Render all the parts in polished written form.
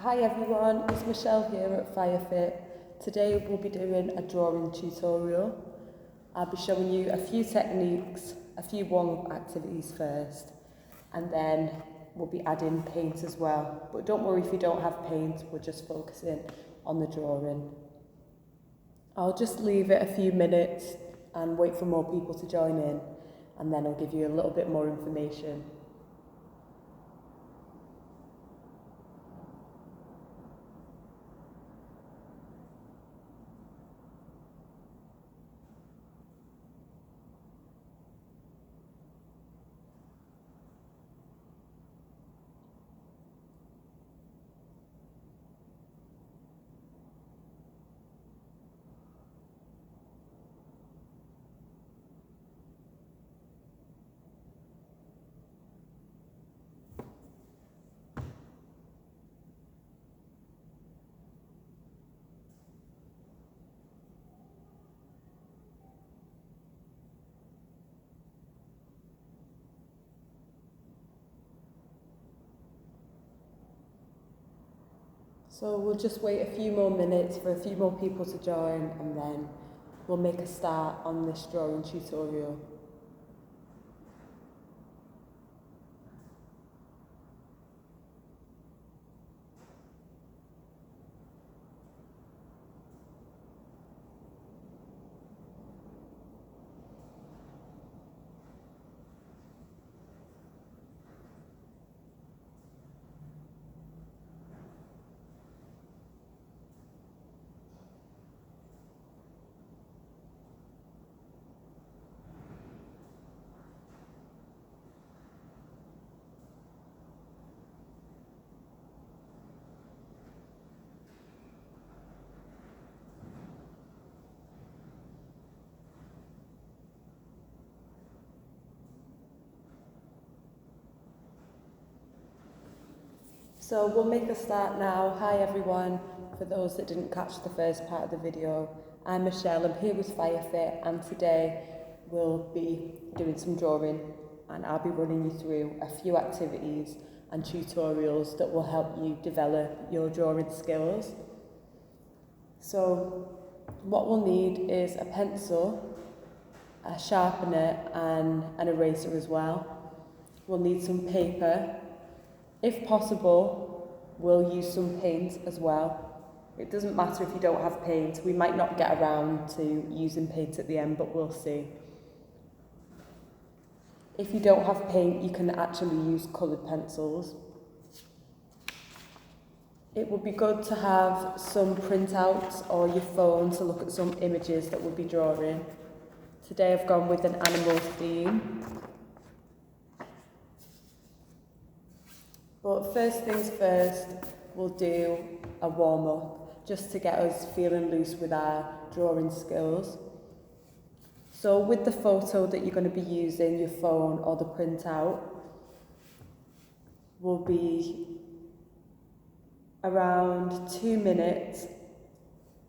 Hi everyone, it's Michelle here at FireFit. Today we'll be doing a drawing tutorial. I'll be showing you a few techniques, a few warm-up activities first, and then we'll be adding paint as well. But don't worry if you don't have paint, we're just focusing on the drawing. I'll just leave it a few minutes and wait for more people to join in, and then I'll give you a little bit more information. So we'll just wait a few more minutes for a few more people to join, and then we'll make a start on this drawing tutorial. So we'll make a start now. Hi everyone, for those that didn't catch the first part of the video, I'm Michelle, I'm here with FireFit, and today we'll be doing some drawing, and I'll be running you through a few activities and tutorials that will help you develop your drawing skills. So what we'll need is a pencil, a sharpener and an eraser as well. We'll need some paper. If possible, we'll use some paint as well. It doesn't matter if you don't have paint. We might not get around to using paint at the end, but we'll see. If you don't have paint, you can actually use coloured pencils. It would be good to have some printouts or your phone to look at some images that we'll be drawing. Today I've gone with an animal theme. But first things first, we'll do a warm-up, just to get us feeling loose with our drawing skills. So with the photo that you're going to be using, your phone or the printout, will be around 2 minutes,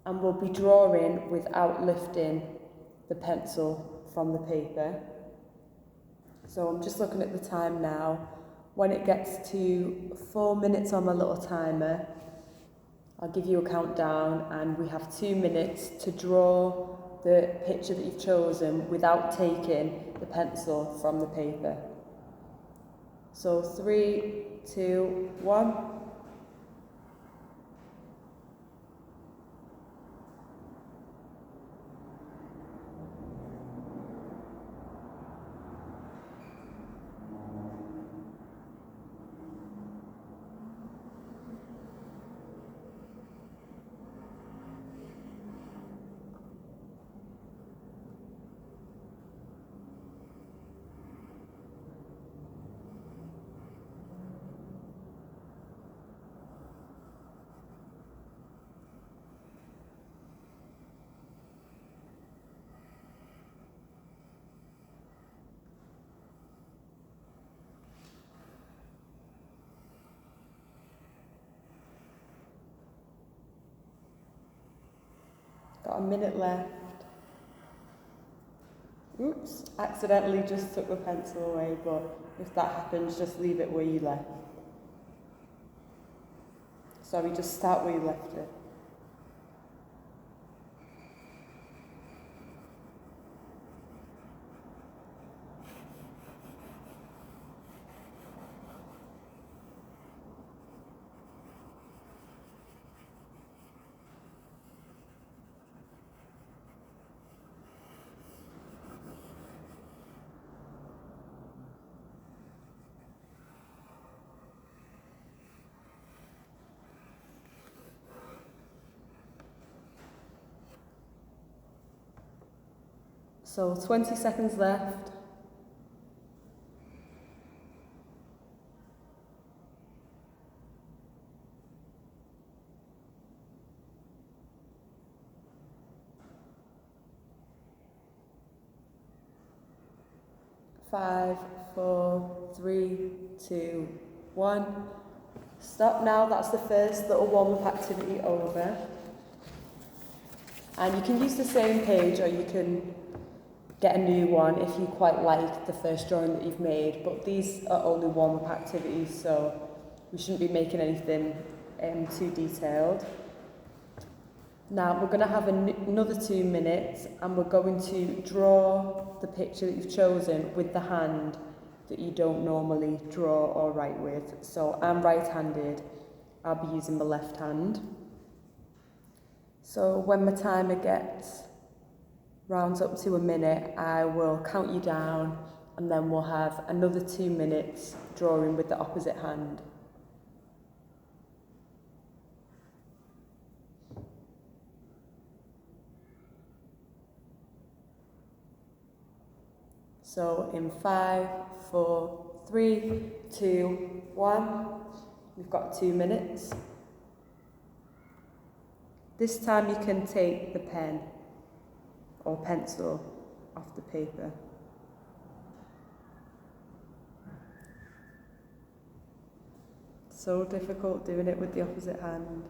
and we'll be drawing without lifting the pencil from the paper. So I'm just looking at the time now. When it gets to 4 minutes on my little timer, I'll give you a countdown, and we have 2 minutes to draw the picture that you've chosen without taking the pencil from the paper. So 3, 2, 1. Got a minute left. Oops, accidentally just took the pencil away, but if that happens, just leave it where you left. Sorry, just start where you left it. So 20 seconds left. Five, four, three, two, one. Stop now, that's the first little warm-up activity over. And you can use the same page or you can get a new one if you quite like the first drawing that you've made, but these are only warm-up activities, so we shouldn't be making anything too detailed. Now we're going to have another 2 minutes and we're going to draw the picture that you've chosen with the hand that you don't normally draw or write with. So I'm right-handed, I'll be using the left hand. So when my timer rounds up to a minute, I will count you down and then we'll have another 2 minutes drawing with the opposite hand. So in 5, 4, 3, 2, 1, we've got 2 minutes. This time you can take the pen or pencil off the paper. So difficult doing it with the opposite hand.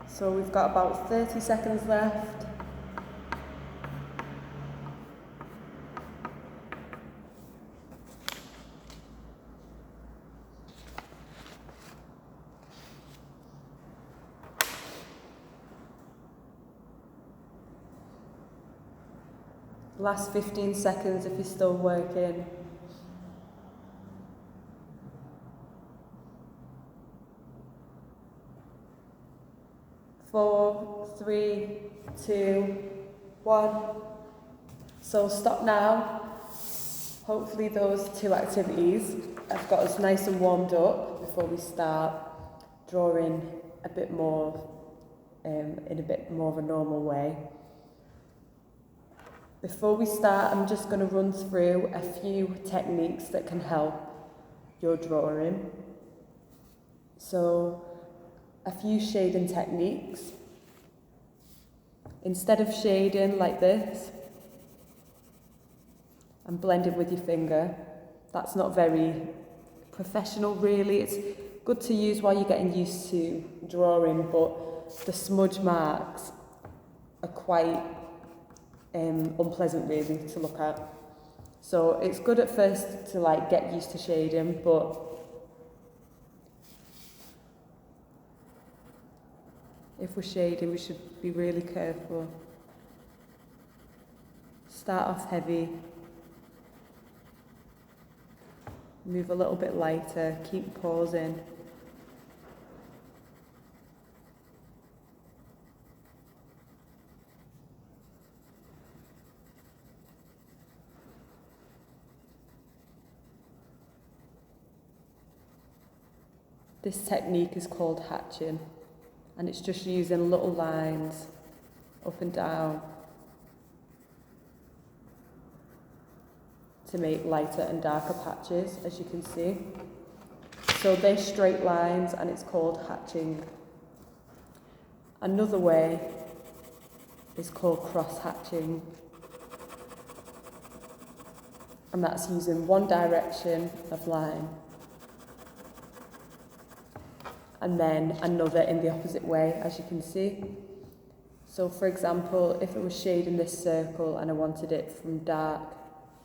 So we've got about 30 seconds left. Last 15 seconds if you're still working. 4, 3, 2, 1. So stop now. Hopefully those 2 activities have got us nice and warmed up before we start drawing a bit more, in a bit more of a normal way. Before we start, I'm just going to run through a few techniques that can help your drawing. So, a few shading techniques. Instead of shading like this and blending with your finger, that's not very professional really. It's good to use while you're getting used to drawing, but the smudge marks are quite unpleasant really to look at. So it's good at first to like get used to shading, but if we're shading we should be really careful. Start off heavy, move a little bit lighter, keep pausing. This technique is called hatching, and it's just using little lines up and down to make lighter and darker patches, as you can see. So they're straight lines and it's called hatching. Another way is called cross hatching, and that's using one direction of line and then another in the opposite way, as you can see. So for example, if it was shading this circle and I wanted it from dark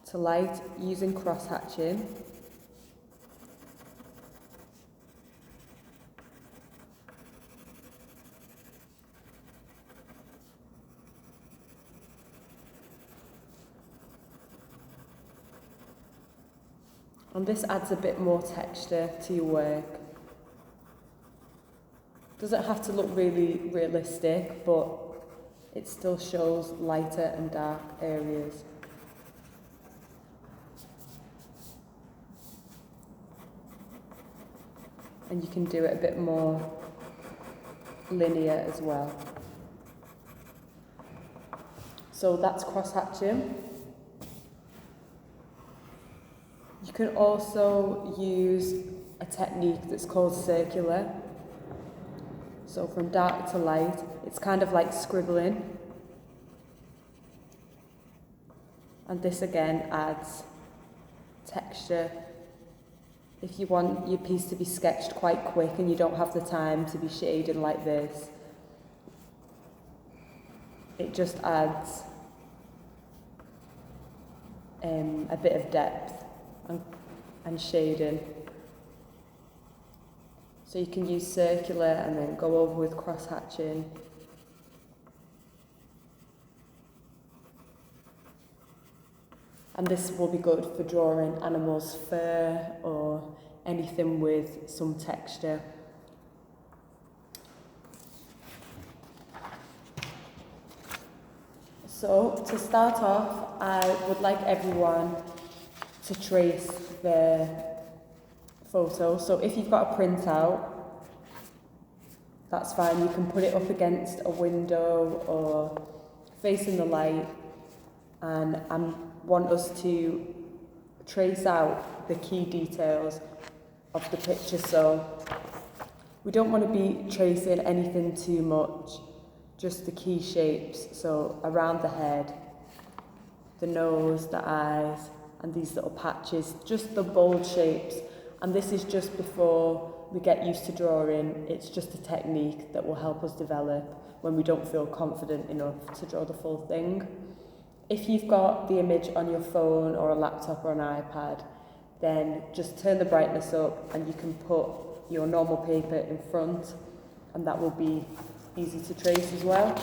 to light, using cross hatching, and this adds a bit more texture to your work. Doesn't have to look really realistic, but it still shows lighter and dark areas. And you can do it a bit more linear as well. So that's cross hatching. You can also use a technique that's called circular. So from dark to light, it's kind of like scribbling. And this again adds texture. If you want your piece to be sketched quite quick and you don't have the time to be shading like this, it just adds a bit of depth and shading. So you can use circular and then go over with cross hatching. And this will be good for drawing animals' fur or anything with some texture. So to start off, I would like everyone to trace their photo. So if you've got a printout, that's fine. You can put it up against a window or facing the light, and I want us to trace out the key details of the picture. So we don't want to be tracing anything too much, just the key shapes. So around the head, the nose, the eyes, and these little patches, just the bold shapes. And this is just before we get used to drawing. It's just a technique that will help us develop when we don't feel confident enough to draw the full thing. If you've got the image on your phone or a laptop or an iPad, then just turn the brightness up and you can put your normal paper in front, and that will be easy to trace as well.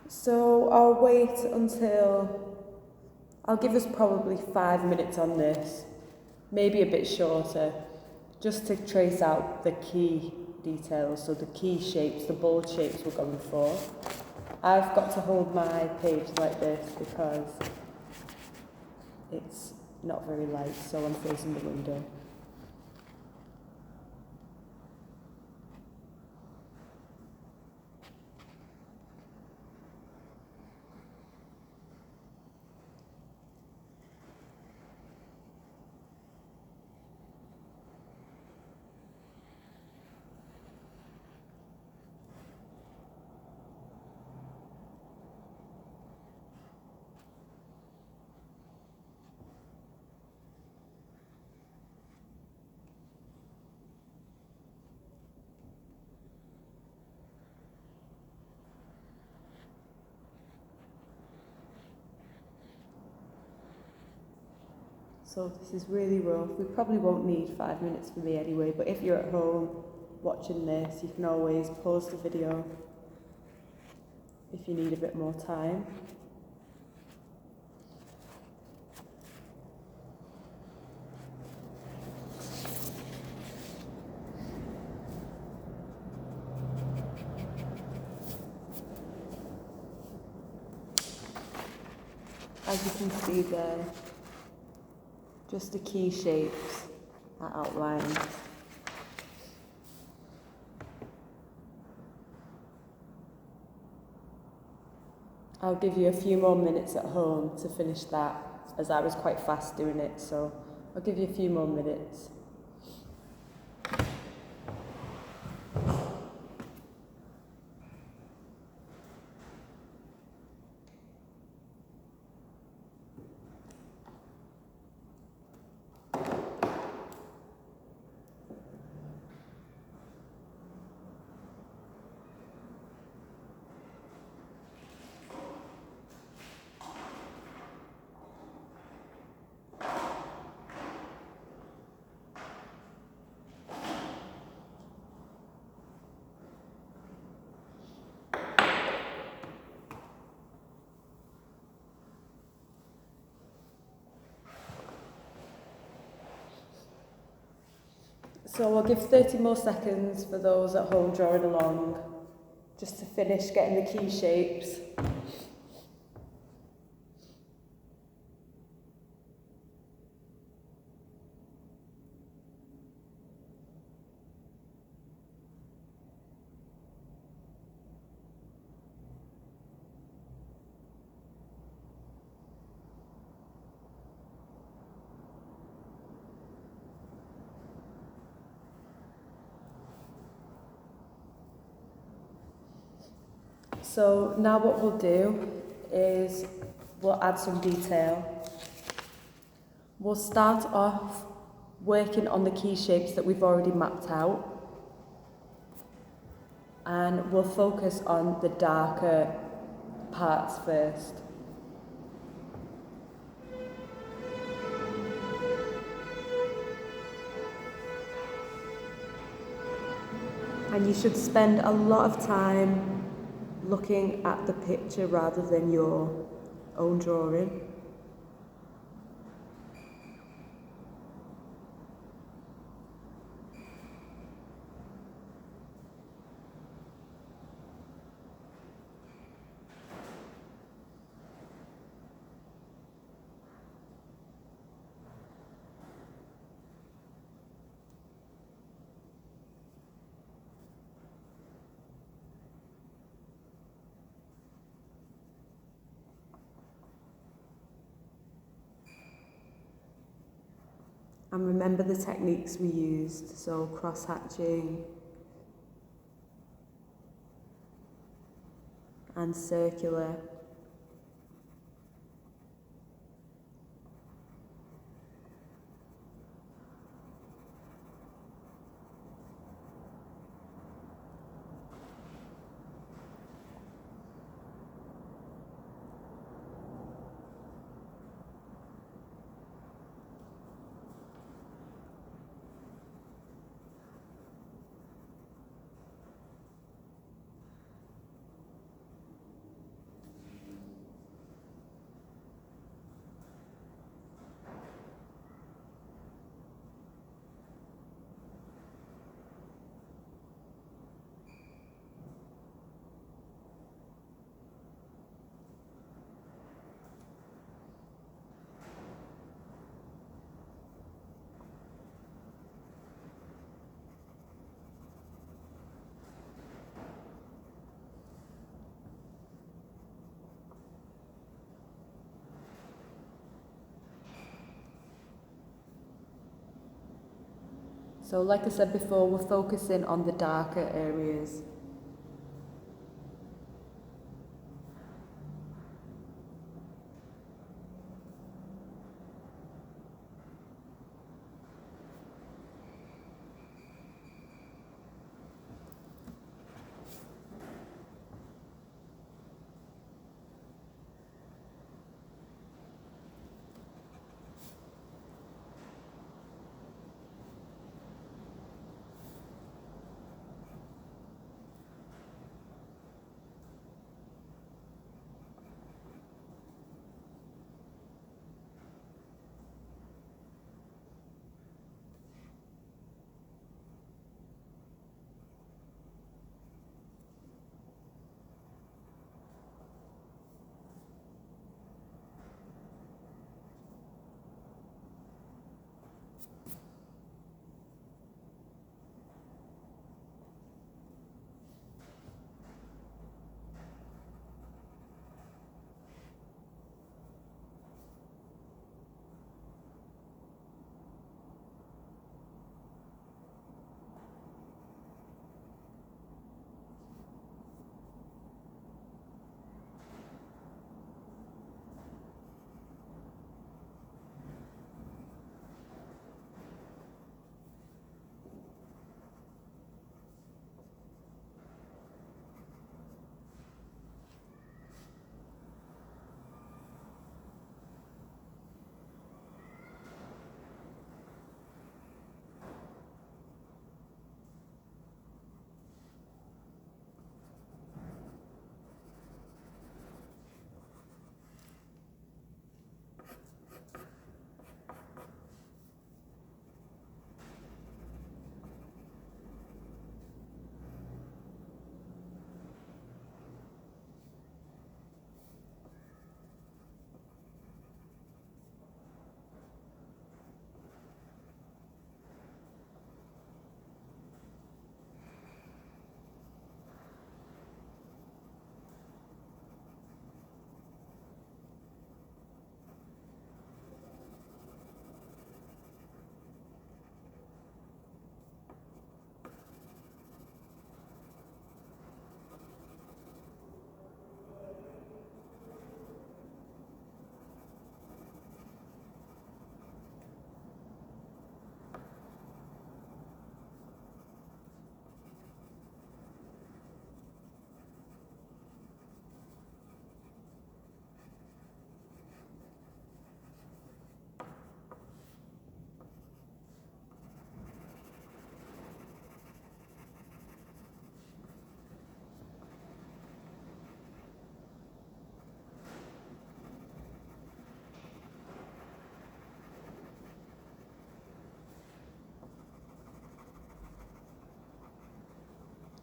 So I'll give us probably 5 minutes on this, maybe a bit shorter, just to trace out the key details, so the key shapes, the bold shapes we're going for. I've got to hold my page like this because it's not very light, so I'm facing the window. So this is really rough. We probably won't need 5 minutes for me anyway, but if you're at home watching this, you can always pause the video if you need a bit more time. As you can see there, just the key shapes are outlined. I'll give you a few more minutes at home to finish that, as I was quite fast doing it, so I'll give you a few more minutes. So I'll give 30 more seconds for those at home drawing along, just to finish getting the key shapes. So now what we'll do is we'll add some detail. We'll start off working on the key shapes that we've already mapped out, and we'll focus on the darker parts first. And you should spend a lot of time looking at the picture rather than your own drawing. And remember the techniques we used, so cross-hatching and circular. So like I said before, we're focusing on the darker areas.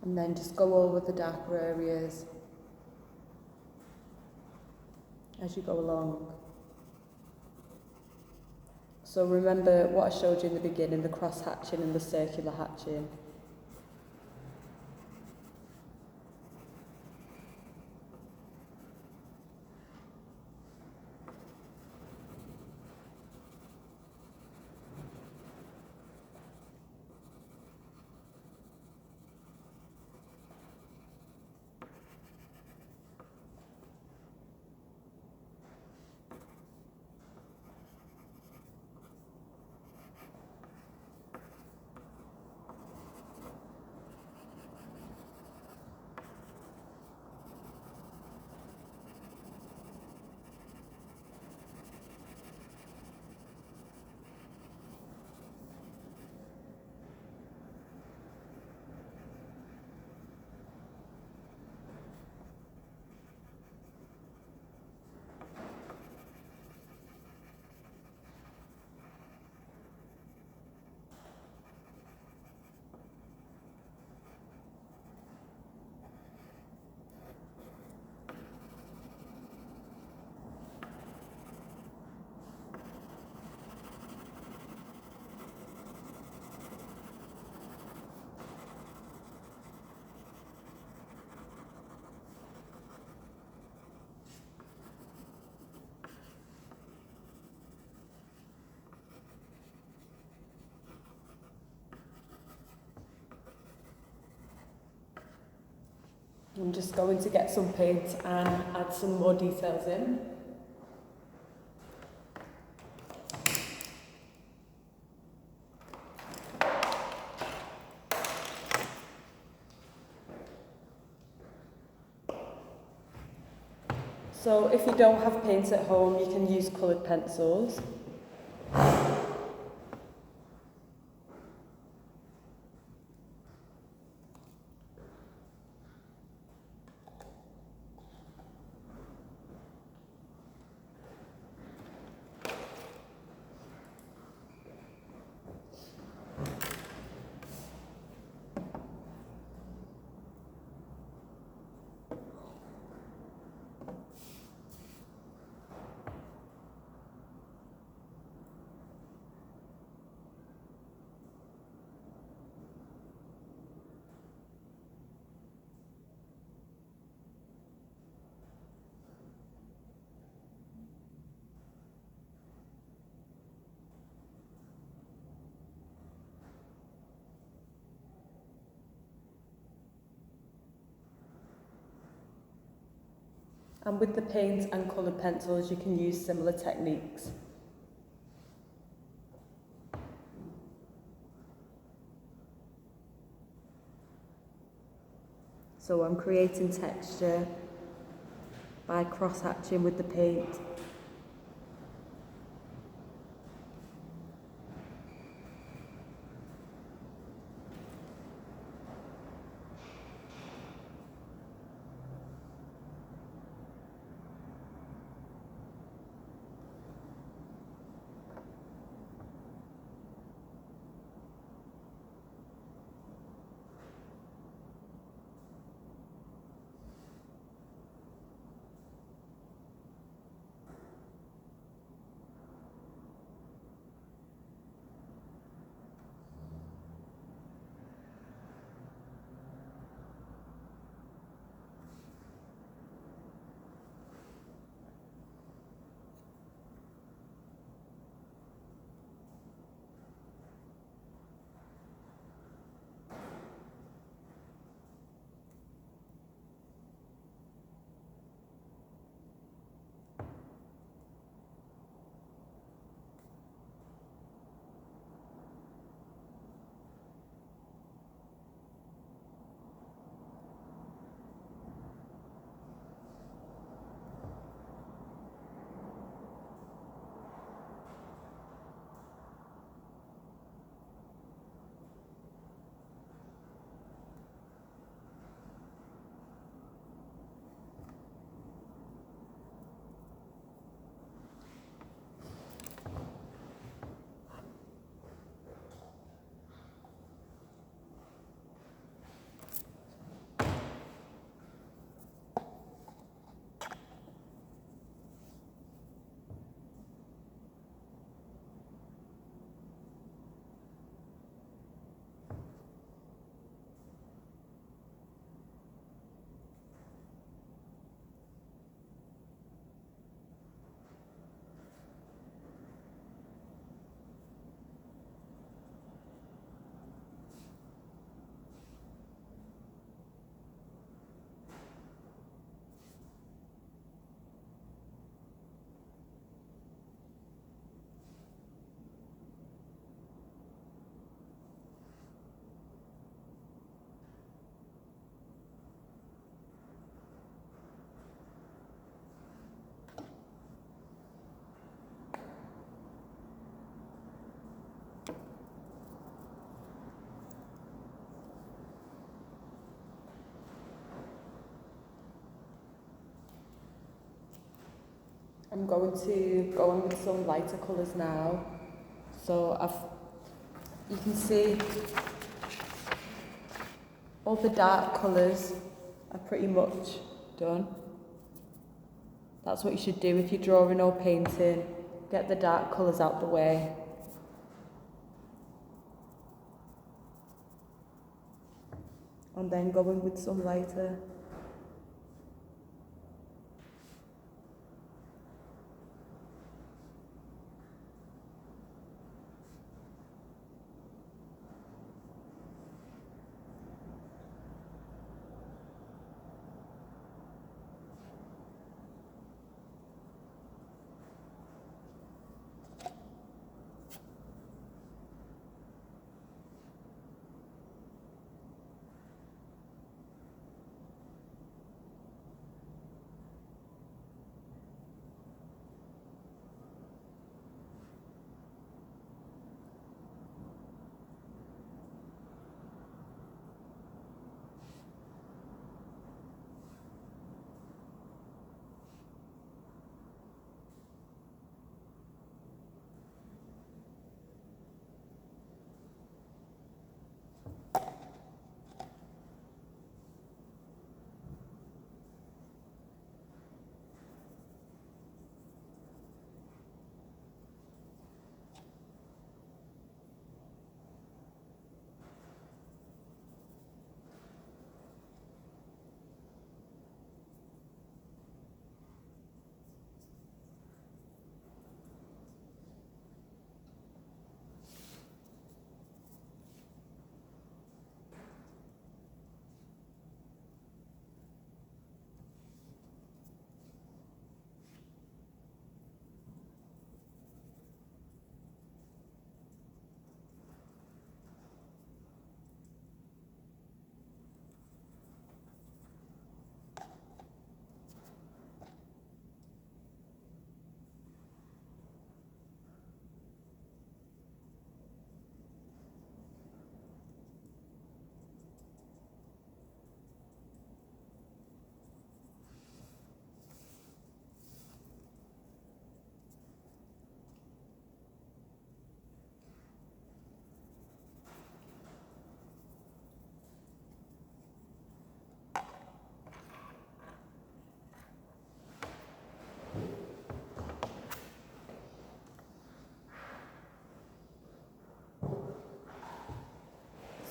And then just go over the darker areas as you go along. So remember what I showed you in the beginning, the cross hatching and the circular hatching. I'm just going to get some paint and add some more details in. So if you don't have paint at home, you can use coloured pencils. And with the paint and coloured pencils, you can use similar techniques. So I'm creating texture by cross-hatching with the paint. I'm going to go in with some lighter colours now. So you can see all the dark colours are pretty much done. That's what you should do if you're drawing or painting. Get the dark colours out the way. And then go in with some lighter.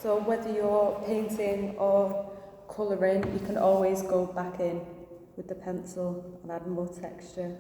So whether you're painting or colouring, you can always go back in with the pencil and add more texture.